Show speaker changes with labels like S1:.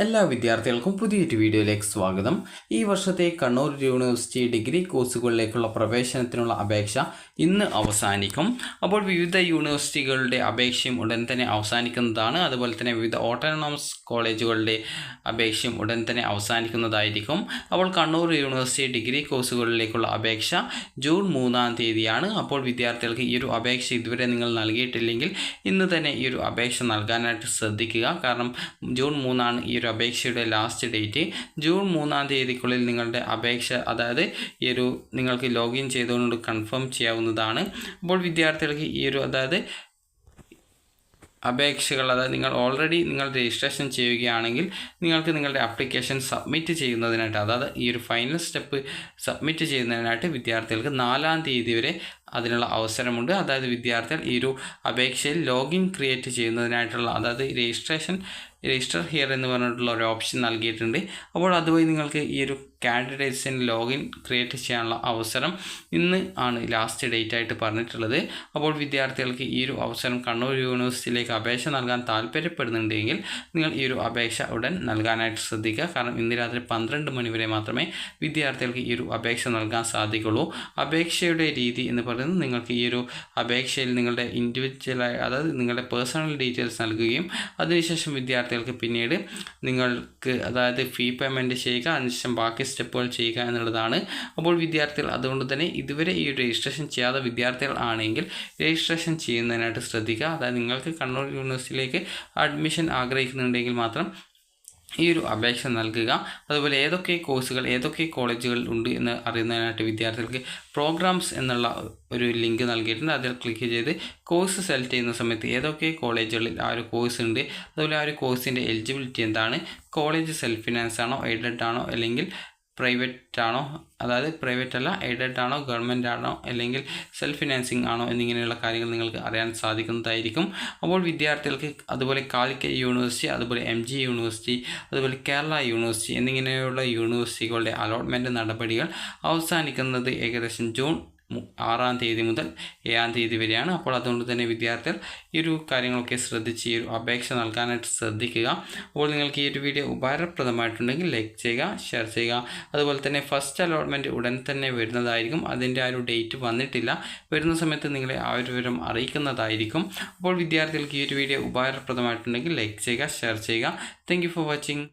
S1: എല്ലാ വിദ്യാർത്ഥികൾക്കും പുതിയൊരു വീഡിയോയിലേക്ക് സ്വാഗതം. ഈ വർഷത്തെ കണ്ണൂർ യൂണിവേഴ്സിറ്റി ഡിഗ്രി കോഴ്സുകളിലേക്കുള്ള പ്രവേശനത്തിനുള്ള അപേക്ഷ ഇന്ന് അവസാനിക്കും. അപ്പോൾ വിവിധ യൂണിവേഴ്സിറ്റികളുടെ അപേക്ഷയും ഉടൻ തന്നെ അവസാനിക്കുന്നതാണ്. അതുപോലെ തന്നെ വിവിധ ഓട്ടോണമസ് കോളേജുകളുടെ അപേക്ഷയും ഉടൻ തന്നെ അവസാനിക്കുന്നതായിരിക്കും. അപ്പോൾ കണ്ണൂർ യൂണിവേഴ്സിറ്റി ഡിഗ്രി കോഴ്സുകളിലേക്കുള്ള അപേക്ഷ ജൂൺ 3-ാം തീയതിയാണ്. അപ്പോൾ വിദ്യാർത്ഥികൾക്ക് ഈ ഒരു അപേക്ഷ ഇതുവരെ നിങ്ങൾ നൽകിയിട്ടില്ലെങ്കിൽ ഇന്ന് തന്നെ ഈ ഒരു അപേക്ഷ നൽകാനായിട്ട് ശ്രദ്ധിക്കുക. കാരണം ജൂൺ 3-ആണ് ഈ ഒരു അപേക്ഷയുടെ ലാസ്റ്റ് ഡേറ്റ്. ജൂൺ 3-ാം തീയതിക്കുള്ളിൽ നിങ്ങളുടെ അപേക്ഷ നിങ്ങൾക്ക് ലോഗിൻ ചെയ്തുകൊണ്ട് കൺഫേം ചെയ്യാവുന്നതാണ്. അപ്പോൾ വിദ്യാർത്ഥികൾക്ക് അപേക്ഷകൾ നിങ്ങൾ ഓൾറെഡി രജിസ്ട്രേഷൻ ചെയ്യുകയാണെങ്കിൽ നിങ്ങൾക്ക് നിങ്ങളുടെ ആപ്ലിക്കേഷൻ സബ്മിറ്റ് ചെയ്യുന്നതിനായിട്ട് ഈ ഒരു ഫൈനൽ സ്റ്റെപ്പ് സബ്മിറ്റ് ചെയ്യുന്നതിനായിട്ട് വിദ്യാർത്ഥികൾക്ക് 4-ാം തീയതി വരെ അതിനുള്ള അവസരമുണ്ട്. വിദ്യാർത്ഥികൾ ഈ ഒരു അപേക്ഷയിൽ ലോഗിൻ ക്രിയേറ്റ് ചെയ്യുന്നതിനായിട്ടുള്ള രജിസ്റ്റർ ഹിയർ എന്ന് പറഞ്ഞിട്ടുള്ള ഒരു ഓപ്ഷൻ നൽകിയിട്ടുണ്ട്. അപ്പോൾ അതുവഴി നിങ്ങൾക്ക് ഈ ഒരു കാൻഡിഡേറ്റ്സിന് ലോഗിൻ ക്രിയേറ്റ് ചെയ്യാനുള്ള അവസരം ഇന്ന് ആണ് ലാസ്റ്റ് ഡേറ്റ് ആയിട്ട് പറഞ്ഞിട്ടുള്ളത്. അപ്പോൾ വിദ്യാർത്ഥികൾക്ക് ഈ ഒരു അവസരം കണ്ണൂർ യൂണിവേഴ്സിറ്റിയിലേക്ക് അപേക്ഷ നൽകാൻ താല്പര്യപ്പെടുന്നുണ്ടെങ്കിൽ നിങ്ങൾ ഈ ഒരു അപേക്ഷ ഉടൻ നൽകാനായിട്ട് ശ്രദ്ധിക്കുക. കാരണം ഇന്ന് രാത്രി 12 മണി വരെ മാത്രമേ വിദ്യാർത്ഥികൾക്ക് ഈ ഒരു അപേക്ഷ നൽകാൻ സാധിക്കുള്ളൂ. അപേക്ഷയുടെ രീതി എന്ന് പറയുന്നത് നിങ്ങൾക്ക് ഈ ഒരു അപേക്ഷയിൽ നിങ്ങളുടെ ഇൻഡിവിജ്വലായി നിങ്ങളുടെ പേഴ്സണൽ ഡീറ്റെയിൽസ് നൽകുകയും അതിനുശേഷം വിദ്യാർത്ഥികൾക്ക് പിന്നീട് നിങ്ങൾക്ക് ഫീ പേയ്മെൻറ്റ് ചെയ്യുക, അതിനുശേഷം ബാക്കി സ്റ്റെപ്പുകൾ ചെയ്യുക എന്നുള്ളതാണ്. അപ്പോൾ വിദ്യാർത്ഥികൾ അതുകൊണ്ട് തന്നെ ഇതുവരെ ഈ രജിസ്ട്രേഷൻ ചെയ്യാത്ത വിദ്യാർത്ഥികൾ ആണെങ്കിൽ രജിസ്ട്രേഷൻ ചെയ്യുന്നതിനായിട്ട് ശ്രദ്ധിക്കുക. നിങ്ങൾക്ക് കണ്ണൂർ യൂണിവേഴ്സിറ്റിയിലേക്ക് അഡ്മിഷൻ ആഗ്രഹിക്കുന്നുണ്ടെങ്കിൽ മാത്രം ഈ ഒരു അപേക്ഷ നൽകുക. അതുപോലെ ഏതൊക്കെ കോഴ്സുകൾ ഏതൊക്കെ കോളേജുകൾ ഉണ്ട് എന്ന് അറിയുന്നതിനായിട്ട് വിദ്യാർത്ഥികൾക്ക് പ്രോഗ്രാംസ് എന്നുള്ള ഒരു ലിങ്ക് നൽകിയിട്ടുണ്ട്. അതിൽ ക്ലിക്ക് ചെയ്ത് കോഴ്സ് സെലക്ട് ചെയ്യുന്ന സമയത്ത് ഏതൊക്കെ കോളേജുകളിൽ ആ ഒരു കോഴ്സ് ഉണ്ട്, അതുപോലെ ആ ഒരു കോഴ്സിൻ്റെ എലിജിബിലിറ്റി എന്താണ്, കോളേജ് സെൽഫ് ഫിനാൻസ് ആണോ, എയ്ഡഡ് ആണോ, അല്ലെങ്കിൽ പ്രൈവറ്റ് ആണോ, പ്രൈവറ്റ് അല്ല എയ്ഡഡ് ആണോ, ഗവൺമെൻറ് ആണോ, അല്ലെങ്കിൽ സെൽഫ് ഫിനാൻസിങ് ആണോ എന്നിങ്ങനെയുള്ള കാര്യങ്ങൾ നിങ്ങൾക്ക് അറിയാൻ സാധിക്കുന്നതായിരിക്കും. അപ്പോൾ വിദ്യാർത്ഥികൾക്ക് അതുപോലെ കാലിക്കറ്റ് യൂണിവേഴ്സിറ്റി, അതുപോലെ MG യൂണിവേഴ്സിറ്റി, അതുപോലെ കേരള യൂണിവേഴ്സിറ്റി എന്നിങ്ങനെയുള്ള യൂണിവേഴ്സിറ്റികളുടെ അലോട്ട്മെൻറ്റ് നടപടികൾ അവസാനിക്കുന്നത് ഏകദേശം ജൂൺ 6-ാം തീയതി മുതൽ 7-ാം തീയതി വരെയാണ്. അപ്പോൾ അതുകൊണ്ട് തന്നെ വിദ്യാർത്ഥികൾ ഈ ഒരു കാര്യങ്ങളൊക്കെ ശ്രദ്ധിച്ച് ഈ ഒരു അപേക്ഷ നൽകാനായിട്ട് ശ്രദ്ധിക്കുക. അപ്പോൾ നിങ്ങൾക്ക് ഈ ഒരു വീഡിയോ ഉപകാരപ്രദമായിട്ടുണ്ടെങ്കിൽ ലൈക്ക് ചെയ്യുക, ഷെയർ ചെയ്യുക. അതുപോലെ തന്നെ ഫസ്റ്റ് അലോട്ട്മെൻറ്റ് ഉടൻ തന്നെ വരുന്നതായിരിക്കും. അതിൻ്റെ ആ ഒരു ഡേറ്റ് വന്നിട്ടില്ല. വരുന്ന സമയത്ത് നിങ്ങളെ ആ ഒരു വിവരം അറിയിക്കുന്നതായിരിക്കും. അപ്പോൾ വിദ്യാർത്ഥികൾക്ക് ഈ ഒരു വീഡിയോ ഉപകാരപ്രദമായിട്ടുണ്ടെങ്കിൽ ലൈക്ക് ചെയ്യുക, ഷെയർ ചെയ്യുക. Thank you for watching.